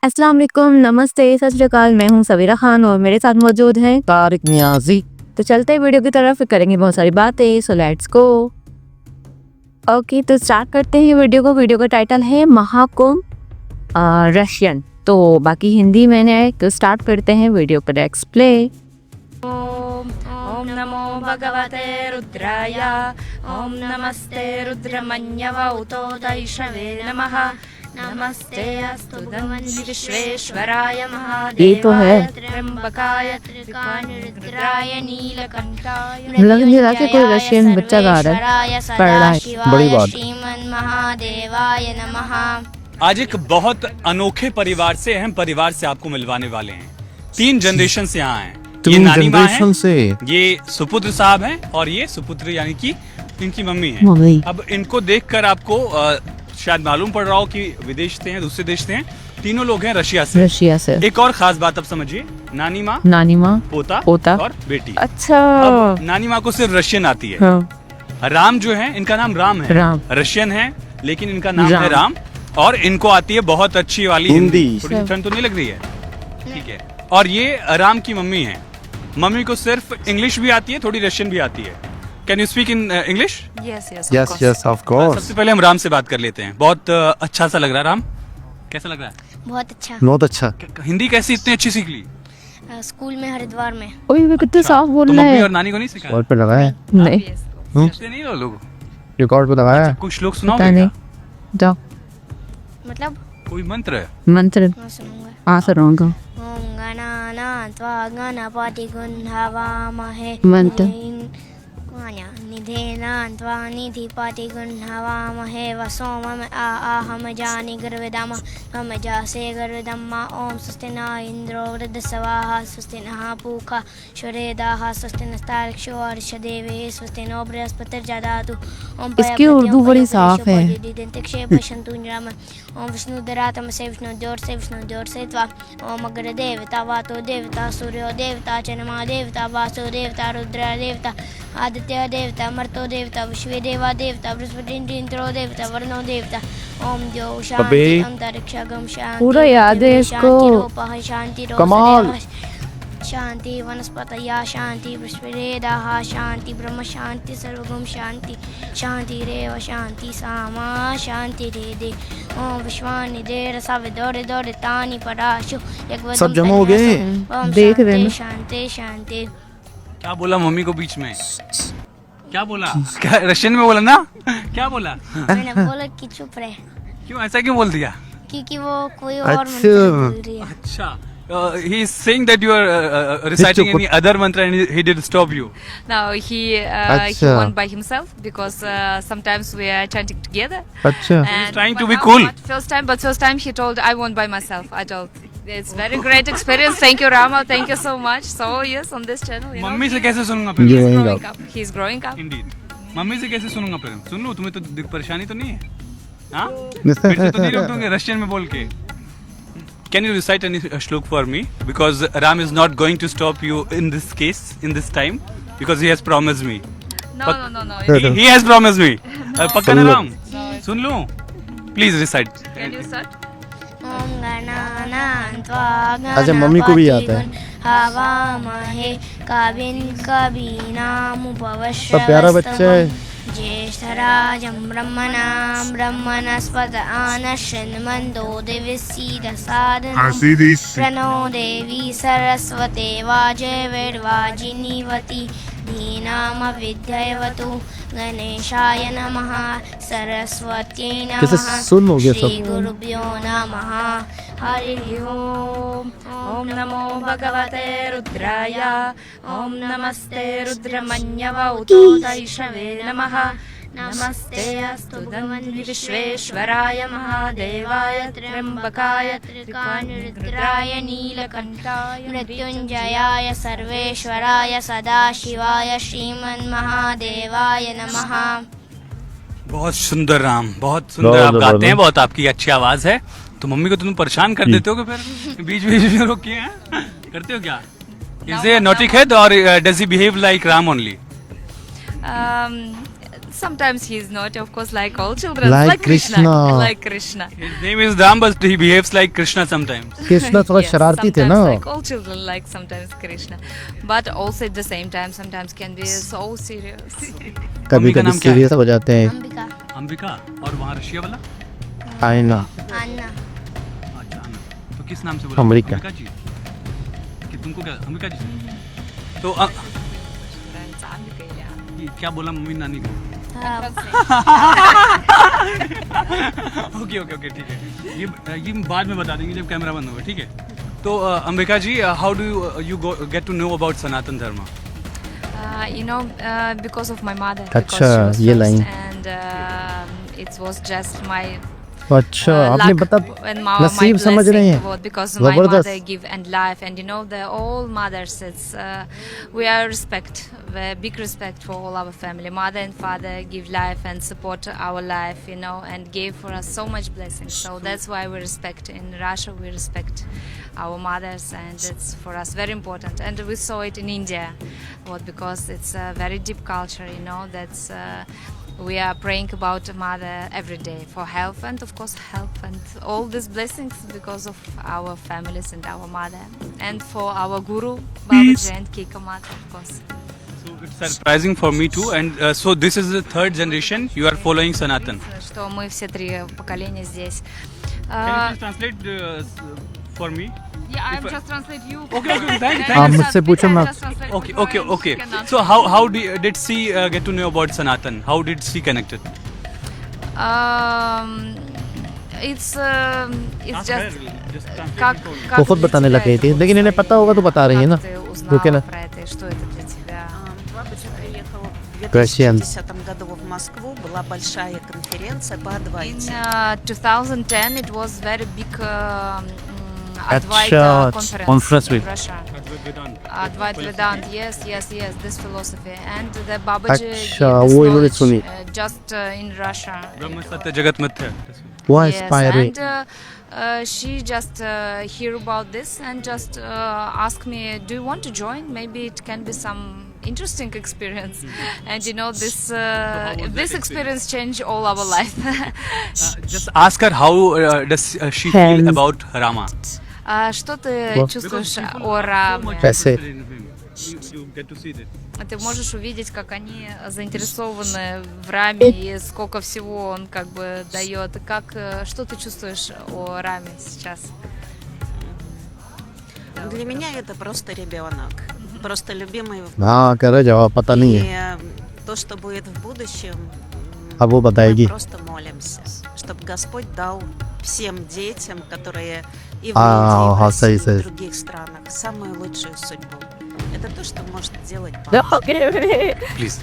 अस्सलाम वालेकुम, नमस्ते, सत श्री अकाल। मैं हूँ सवीरा खान और मेरे साथ मौजूद हैं तारिक नियाजी। तो चलते हैं वीडियो की तरफ, करेंगे बहुत सारी बातें। So let's go. ओके, तो स्टार्ट करते हैं वीडियो को। वीडियो का टाइटल है महाकुंभ रशियन। तो बाकी हिंदी मैंने, तो स्टार्ट करते हैं वीडियो का नेक्स्ट प्ले। ओम नमो भगवते रुद्राय ओम नमस्ते रुद्रमन्यवौतो दैशवे नमः नमस्ते अस्तु भगवन् विश्वेश्वराय ये तो है। महादेवाय त्र्यंबकाय त्रिकाणरुद्राय नीलकंठाय लग नहीं रहा कि कोई रशियन बच्चा गा रहा है, पढ़ रहा है। बड़ी बात। श्रीमन्महादेवाय नमः। आज एक बहुत अनोखे परिवार से, अहम परिवार से आपको मिलवाने वाले हैं। 3 जनरेशन से यहाँ हैं। ये तीन नानी माँ जनरेशन हैं, से ये सुपुत्र साहब हैं और ये सुपुत्र यानी कि इनकी मम्मी है। मम्मी। अब इनको देखकर आपको शायद मालूम पड़ रहा हो कि विदेश से हैं, दूसरे देश से हैं। तीनों लोग हैं रशिया से। रशिया से। एक और खास बात अब समझिए, नानी माँ, नानी माँ, पोता पोता और बेटी। अच्छा। अब नानी माँ को सिर्फ रशियन आती है। हाँ, राम जो है, इनका नाम राम है। राम। रशियन है लेकिन इनका नाम राम। है राम। और इनको आती है बहुत अच्छी वाली हिंदी। थोड़ी ठंड तो नहीं लग रही है? ठीक है। और ये राम की मम्मी है। मम्मी को सिर्फ इंग्लिश भी आती है, थोड़ी रशियन भी आती है। Can you speak in English? Yes, yes yes of course. सबसे पहले हम राम से बात कर लेते हैं। बहुत अच्छा सा लग रहा है। राम, कैसा लग रहा है? बहुत अच्छा। बहुत अच्छा। हिंदी कैसी इतनी अच्छी सीख ली? स्कूल में हरिद्वार में। ओए वे कितने साफ बोल तो रहे मम्मी हैं। और नानी को नहीं सिखाया? और पे लगाया नहीं, सीखते नहीं हो लोग? रिकॉर्ड पे लगाया। कुछ श्लोक पता सुनाओगे नहीं। क्या? जाओ, मतलब कोई मंत्र है? मंत्र मैं सुनूंगा। आसर होगा। ओम गणानात्वा गणपतिगुं हवामहे मंत्र। निधेनान्त्वा निधिपतिगुं हवामहे वसो मम आहम जानि गर्वदम मम जासे गर्वदम्मा। ओम स्वस्ति न इंद्रो वृद्धस्वाहा स्वस्ति नः पूषा स्वरेदाः स्वस्ति नस्तार्क्ष्यो अर्षदेवे स्वस्ति नो बृहस्पतिर्दधातु। ओम इसकी उर्दू बड़ी साफ है। ओम विष्णुधरातमसे विष्णुद्योर्से विष्णुद्योर्से त्वा। ओम अग्रदेवता वातो देवता सूर्यो देवता चनमा देवता वासो देवता रुद्र देवता आदित्य देवता मर्तो देवता विश्वे देवा देवता बृहस्पतिन्द्रो देवता वर्णो देवता। ओम द्यौ शांति अबे। अंतरिक्षगम शांति पूरा याद है इसको। शांतिरूपः शांति कमाल। शांति वनस्पतया शांति विश्वेदाः शांति ब्रह्म शांति सर्वगम शांति शांतिरेव शांति सामा शांति दे। ओम विश्वानिधे रसाविदोरे दोरे तानि पराशु यज्ञवदं सब जमा हो गए। ओम देख रहे हैं। शांति शांति। क्या बोला मम्मी को बीच में? क्या बोला? क्या रशियन में बोला ना? क्या बोला? मैंने बोला कि चुप रहे क्यों, ऐसा क्यों बोल दिया? क्योंकि वो कोई और अच्छा। मंत्र बोल रही है। अच्छा, he is saying that you are reciting any other mantra and he did stop you. No, he Acha. won by himself because sometimes we are chanting together. अच्छा। And trying to but be now cool. not first time he told I won by myself. I told it's very great experience. Thank you, Rama. Thank you so much. So yes, on this channel, you know, mummy से कैसे सुनूंगा ये फिर? he's वही growing का। up. He's growing up. Indeed. Mummy से कैसे सुनूंगा फिर? सुन लूं, तुम्हें तो परेशानी तो नहीं है? हाँ? फिर से तो नहीं रोक दूंगे रशियन में बोल के? Can you recite any shlok for me? Because Ram is not going to stop you in this case, in this time, because he has promised me. No, no, no, no. He has promised me. पक्का ना सुन लो। राम? सुन लूं? Please recite. Can you start? ओम गणानान्त्वा अच्छा, mummy को भी आता है। गणपतिगुं हवामहे कविं कवीनामुपवश्रवस्तमं। तो प्यारा बच्चा है। ज्येष्ठराजं ब्रह्मणां ब्रह्मणस्पत आनश्यन्मन्दो दिविसीदसादनं प्रणो देवी सरस्वते वाजवेर्वाजिनीवती धीनामविद्यवतु गणेशाय नमः सरस्वत्यै कैसे नमः सुनोगे सब? श्रीगुरुभ्यो नमः हरिः ओम। ओम नमो भगवते रुद्राय ओम नमस्ते रुद्रमन्यवौतो दैशवे नमः नमस्ते अस्तु भगवन् विश्वेश्वराय महादेवाय त्र्यंबकाय त्रिकाणरुद्राय नीलकंठाय मृत्युंजयाय सर्वेश्वराय सदाशिवाय श्रीमन्महादेवाय नमः। बहुत सुंदर राम, बहुत सुंदर बहुत आप गाते हैं, जबरदस्त। बहुत आपकी अच्छी आवाज है। तो मम्मी को तुम परेशान कर देते हो कि फिर बीच बीच में रोक के हैं? करते हो क्या? Is he a naughty kid or does he behave like Ram only? sometimes he's not, of course, like all children. Like Krishna. Like Krishna. His name is Ram, but he behaves like Krishna sometimes. Krishna थोड़ा Yes, शरारती थे sometimes ना like all children, like sometimes Krishna. But also at the same time, sometimes can be so serious. कभी mummy का कभी नाम क्या है? सीरियस हो जाते हैं अंबिका अंबिका और वहाँ रशिया वाला आईना अन्ना अच्छा आना। तो किस नाम से बोला अमेरिका। जी कि तुमको क्या अंबिका जी तो Нравится Амбика или Анна? ये क्या बोला मम्मी नानी को ओके ओके ओके ठीक है ये बाद में बता देंगे जब कैमरा बंद होगा ठीक है तो Ambika ji how do you get to know about Sanatan Dharma You know, because of my mother. अच्छा, Because she was ये first line। And it was just my अच्छा आपने luck बता and my नसीब समझ रहे blessing हैं toward, because my जबरदस्त। mother give and life, and you know the all mothers. It's we are respect, big respect for all our family. Mother and father give life and support our life, you know, and gave for us so much blessings. So that's why we respect in Russia. We respect our mothers, and it's for us very important. And we saw it in India, what because it's a very deep culture, you know. That's we are praying about mother every day for health and of course health and all these blessings because of our families and our mother and for our guru Babaji and Kika Mata, of course. So it's surprising for me too and so this is the third generation you are following Sanatan. Что мы все три поколения здесь. Can you please translate for me? Yeah, I'm just translate you. Okay, okay, thank you. हाँ मुझसे पूछो ना Okay. So how did she get to know about Sanatan? How did she connect it? It's just как वो खुद बताने लग गई थी लेकिन इन्हें पता होगा तो बता रही है ना ты वो क्या узнала ना про это и что это для тебя? Бабочка приехал в Красиан. 2010 году в Москву, была большая конференция по In Адвайте. 2010, it was very big अच्छा, Advaita conference in with- Russia. Advaita Vedant, yes, this philosophy. And the Babaji अच्छा, gave this वो इन्होंने knowledge, सुनी। just in Russia. Brahma Satya Jagat Mithya. वो Yes, inspiring and she just hear about this and just ask me, do you want to join? Maybe it can be some interesting experience. And you know, this experience changed all our life. Just ask her how does she feel Hands. about Rama. Что ты What? чувствуешь о Раме? कैसे? You get to see that. Ты можешь увидеть, как они заинтересованы в Раме и сколько всего он как бы дает. Что ты чувствуешь о Раме сейчас? Для меня это просто ребенок, просто любимый. हाँ करे जवाब पता नहीं И है то, что будет в будущем, अब वो мы बताएगी просто молимся, чтобы Господь дал всем детям, которые и в А, Индии, и в ага, России, и сори. в других странах, самую лучшую судьбу. Это то, что может делать папа. Please.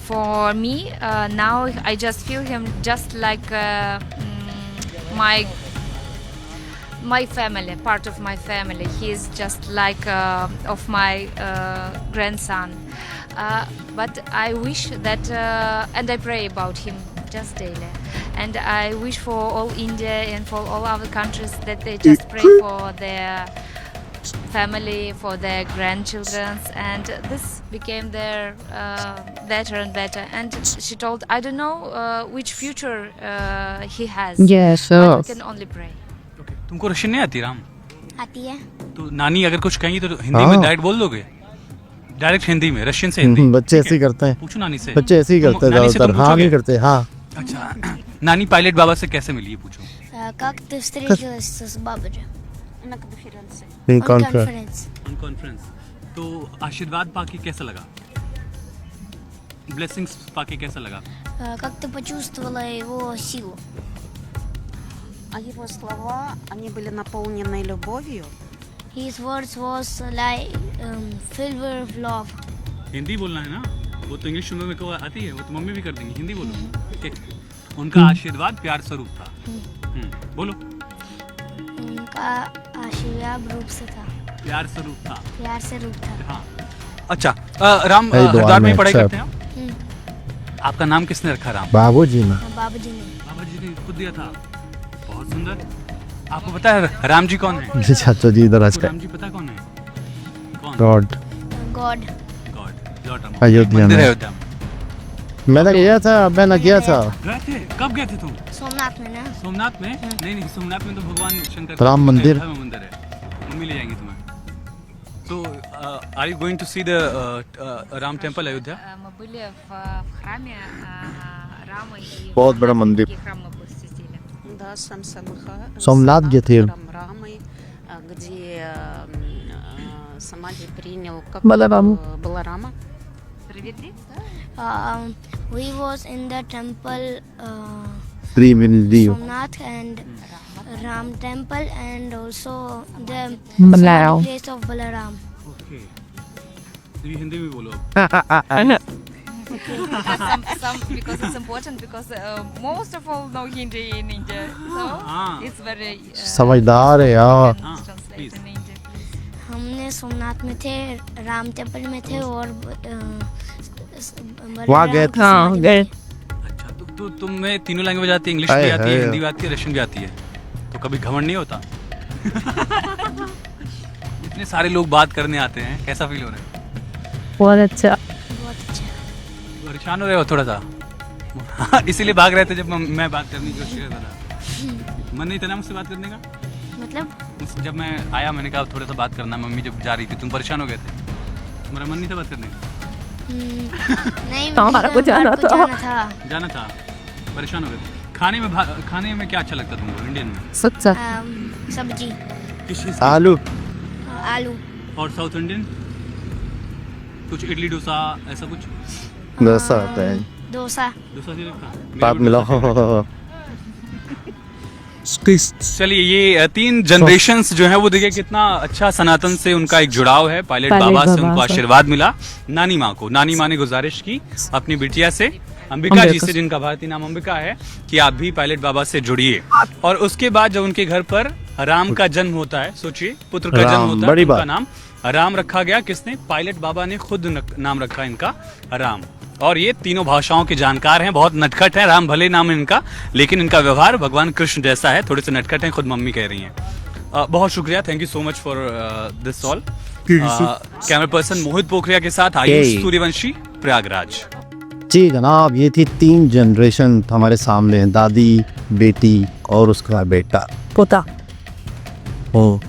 For me, now I just feel him just like my family, part of my family. He is just like of my grandson. But I wish that, and I pray about him just daily. And I wish for all India and for all other countries that they just pray for their family, for their grandchildren, and this became their better and better. And she told, I don't know which future he has, Yes, but we can only pray. Okay. तुमको Russian नहीं आती राम आती है तो नानी अगर कुछ कहेंगी तो हिंदी हाँ। में डायरेक्ट बोल दोगे डायरेक्ट हिंदी में रशियन से हिंदी बच्चे ठीक ऐसे ही है? करते हैं पूछो नानी से बच्चे ऐसे ही तुम- करते हैं नानी से ज्यादातर तुम हाँ पूछोगे? नहीं करते हाँ अच्छा नानी पायलट बाबा से कैसे मिली ये पूछो как ты встретилась с Бабаджи? На конференции. नहीं On conference conference. On conference तो आशीर्वाद पाके कैसा लगा ब्लेसिंग्स पाके कैसा लगा Как ты почувствовала его силу? А его слова, они были наполнены любовью. His words was like filled with love. Hindi बोलना है ना वो तो इंग्लिश मेरे को आती है वो तो मम्मी भी कर देंगी हिंदी बोलो ठीक उनका आशीर्वाद प्यार स्वरूप था बोलो उनका आशीर्वाद रूप से था, प्यार स्वरूप था प्यार से रूप था। हाँ अच्छा राम hey, दुआ हरिद्वार में में पढ़ाई अच्छा। करते हैं आप? आपका नाम किसने रखा राम बाबू जी ने बाबूजी ने बाबा जी ने खुद दिया था बहुत सुंदर आपको पता है राम जी कौन है चाचा जी इधर आज आपको राम जी पता कौन है कौन God God God Lord Ram Ayodhya मंदिर में। है अयोध्या में मैंने गया था, मैंने गया था। गए थे? कब गए थे तुम? सोमनाथ में ना। सोमनाथ में? नहीं, सोमनाथ में तो भगवान शंकर राम मंदिर। मंदिर है। मम्मी ले जाएंगे तुम्हें। तो are you going to see the Ram temple Ayodhya? Мы были в храме Рама и बहुत बड़ा मंदिर। какие храмы мы посетили. Да, сам सोमनाथ गए थे। Рамой, где Самади принял, как Баларам. Баларама. Привезли? We was in the temple 3 minutes leave. Somnath and Ram temple and also the Balaram. place of Balaram. Okay. तो ये हिंदी में बोलो। Because it's important because most of all know Hindi in India, so Ah. it's very समझदार है यार। हाँ, translate please. in India. हमने सोमनाथ में थे, राम टेम्पल में थे और वहाँ गए थे। हाँ गए। अच्छा, तो तुम्हें तीनों लैंग्वेज आती है, इंग्लिश हाय, भी आती है, हाय। हिंदी भी आती है, रशियन भी आती है। तो कभी घमंड नहीं होता? इतने सारे लोग बात करने आते हैं, कैसा फील हो रहा है? बहुत अच्छा। बहुत अच्छा। परेशान हो रहे हो थोड़ा सा? इसीलिए भाग रहे थे जब मैं बात करने की कोशिश कर रहा था। मन नहीं था ना मुझसे बात करने का? मतलब जब मैं आया मैंने कहा थोड़ा सा बात करना, मम्मी जब जा रही थी तुम परेशान हो गए थे, तुम्हारा मन नहीं था बात करने का? नहीं, तो हमारा को जाना था। जाना था, परेशान हो गए थे। खाने में क्या अच्छा लगता तुमको इंडियन में? सच्चा। सब्जी, किस चीज़ की? आलू। आलू, और साउथ इंडियन कुछ इडली डोसा ऐसा कुछ? डोसा आता है। डोसा। डोसा नहीं रखा? पाप मिला। चलिए, ये 3 जनरेशंस जो है वो देखिए कितना अच्छा सनातन से उनका एक जुड़ाव है। पायलट बाबा से उनको आशीर्वाद मिला। नानी माँ को, नानी माँ ने गुजारिश की अपनी बिटिया से, अंबिका जी से, जिनका भारतीय नाम अंबिका है, कि आप भी पायलट बाबा से जुड़िए। और उसके बाद जब उनके घर पर राम का जन्म होता है, सोचिए पुत्र का जन्म होता है, बड़ी उनका बात। नाम राम रखा गया। किसने? पायलट बाबा ने खुद नाम रखा इनका राम। और ये तीनों भाषाओं के जानकार हैं, बहुत नटखट हैं। राम भले नाम है इनका, लेकिन इनका व्यवहार भगवान कृष्ण जैसा है, थोड़े से नटखट हैं, खुद मम्मी कह रही हैं। बहुत शुक्रिया, thank you so much for this all. Camera person Mohit Pokhariya के साथ आयुष सूर्यवंशी, प्रयागराज। जी जनाब, ये थी 3 जनरेशन हमारे सामने, दादी, बेटी और उसका बेटा, पोता। वो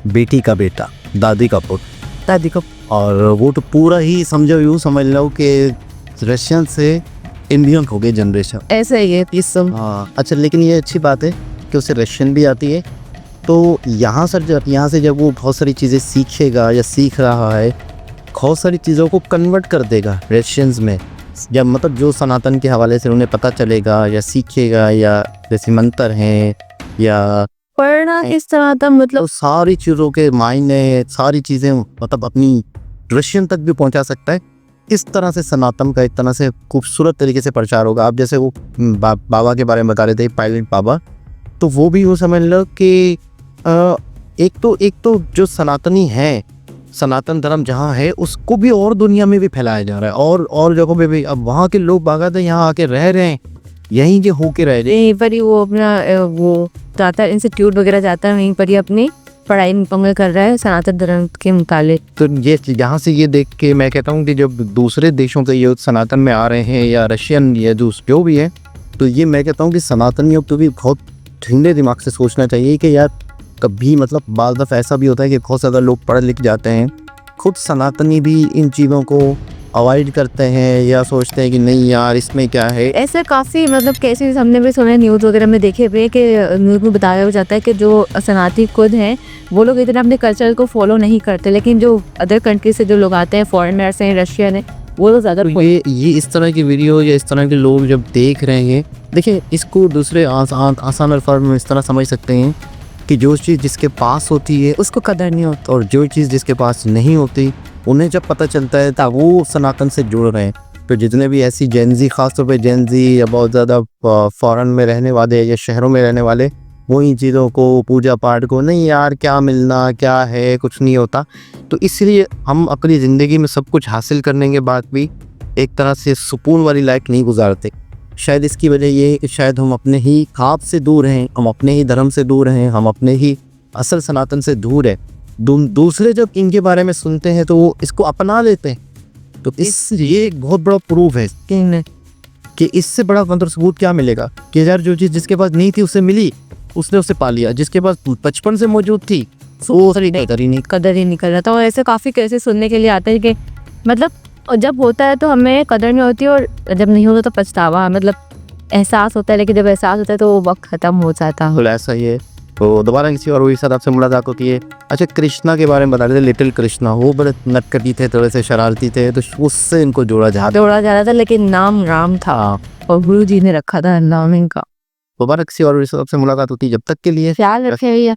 बेटी का बेटा, दादी का पुत्र। दादी को। और वो तो पूरा ही समझो, यूँ समझ लो कि रशियन से इंडियन हो गए जनरेशन। ऐसे ही है इस सब। हाँ अच्छा, लेकिन ये अच्छी बात है कि उसे रशियन भी आती है। तो यहाँ से जब वो बहुत सारी चीज़ें सीखेगा या सीख रहा है, बहुत सारी चीज़ों को कन्वर्ट कर देगा रशियंस में। जब मतलब जो सनातन के हवाले से उन्हें पता चलेगा या सीखेगा, या जैसे मंत्र हैं या पढ़ना इस तरह था, मतलब तो सारी चीज़ों के मायने, सारी चीज़ें मतलब अपनी रशियन तक भी पहुंचा सकता है। इस तरह से सनातन का एक तरह से खूबसूरत तरीके से प्रचार होगा। आप जैसे वो बाबा के बारे में बता रहे थे, पायलट बाबा, तो वो भी वो समझ लो कि एक तो जो सनातनी है, सनातन धर्म जहाँ है उसको भी और दुनिया में भी फैलाया जा रहा है, और जगहों पे भी। अब वहाँ के लोग बाकायदा यहाँ आके रह रहे हैं, यहीं के होके रह रहे हैं। यहीं पर ही वो अपना वो जाता है, इंस्टीट्यूट वगैरह जाता है, वहीं पर ही अपनी पढ़ाई मुकम्मल कर रहा है सनातन धर्म के मुतालिक। तो ये यहाँ से ये देख के मैं कहता हूँ कि जब दूसरे देशों के ये सनातन में आ रहे हैं, या रशियन या जो भी है, तो ये मैं कहता हूँ कि सनातनियों को भी बहुत ठंडे दिमाग से सोचना चाहिए कि यार कभी मतलब बार दफ़ा ऐसा भी होता है कि बहुत ज़्यादा लोग पढ़ लिख जाते हैं, खुद सनातनी भी इन चीज़ों को अवॉइड करते हैं या सोचते हैं कि नहीं यार इसमें क्या है। ऐसे काफ़ी मतलब केसेस हमने भी सुने, न्यूज़ वगैरह में देखे हुए कि न्यूज़ में बताया जाता है कि जो सनातनी खुद हैं वो लोग इतना अपने कल्चर को फॉलो नहीं करते, लेकिन जो अदर कंट्री से जो लोग आते हैं, फॉरेनर्स हैं, रशियन है, वो तो ज़्यादा। ये इस तरह की वीडियो या इस तरह के लोग जब देख रहे हैं, देखिए इसको दूसरे आसान अल्फाज में इस तरह समझ सकते हैं कि जो चीज़ जिसके पास होती है उसको कदर नहीं होती, और जो चीज़ जिसके पास नहीं होती उन्हें जब पता चलता है तो वो सनातन से जुड़ रहे हैं। तो जितने भी ऐसी जेनजी, ख़ासतौर पे जेनजी या बहुत ज़्यादा फॉरेन में रहने वाले या शहरों में रहने वाले, वो इन चीज़ों को, पूजा पाठ को, नहीं यार क्या मिलना क्या है, कुछ नहीं होता। तो इसलिए हम अपनी ज़िंदगी में सब कुछ हासिल करने के बाद भी एक तरह से सुकून वाली लाइफ नहीं गुजारते। शायद इसकी वजह ये है कि शायद हम अपने ही खाब से दूर हैं, हम अपने ही धर्म से दूर हैं, हम अपने ही असल सनातन से दूर है। दूसरे जब इनके बारे में सुनते हैं तो वो इसको अपना लेते हैं। तो ये एक बहुत बड़ा प्रूफ है कि इससे बड़ा कंत्र सबूत क्या मिलेगा कि यार जो चीज़ जिसके पास नहीं थी उसे मिली, उसने उसे पा लिया, जिसके पास बचपन से मौजूद थी वो कदर ही नहीं। कदर ही नहीं कर रहा था। और ऐसे काफ़ी केसेस सुनने के लिए आते हैं कि मतलब और जब होता है तो हमें कदर नहीं होती और जब नहीं होता तो पछतावा, मतलब एहसास होता है, लेकिन जब एहसास होता है तो वो वक्त ख़त्म हो जाता है। तो ऐसा ही है। तो दोबारा किसी और वही साथ आपसे मुलाकात होती है। अच्छा, कृष्णा के बारे में बता रहे थे, लिटिल कृष्णा, वो बड़े नटखटी थे, थोड़े से शरारती थे, तो उससे इनको जोड़ा जा रहा था, लेकिन नाम राम था और गुरु जी ने रखा था नाम इनका। दोबारा किसी और वही साथ आपसे मुलाकात होती है। जब तक के लिए ख्याल रखे भैया।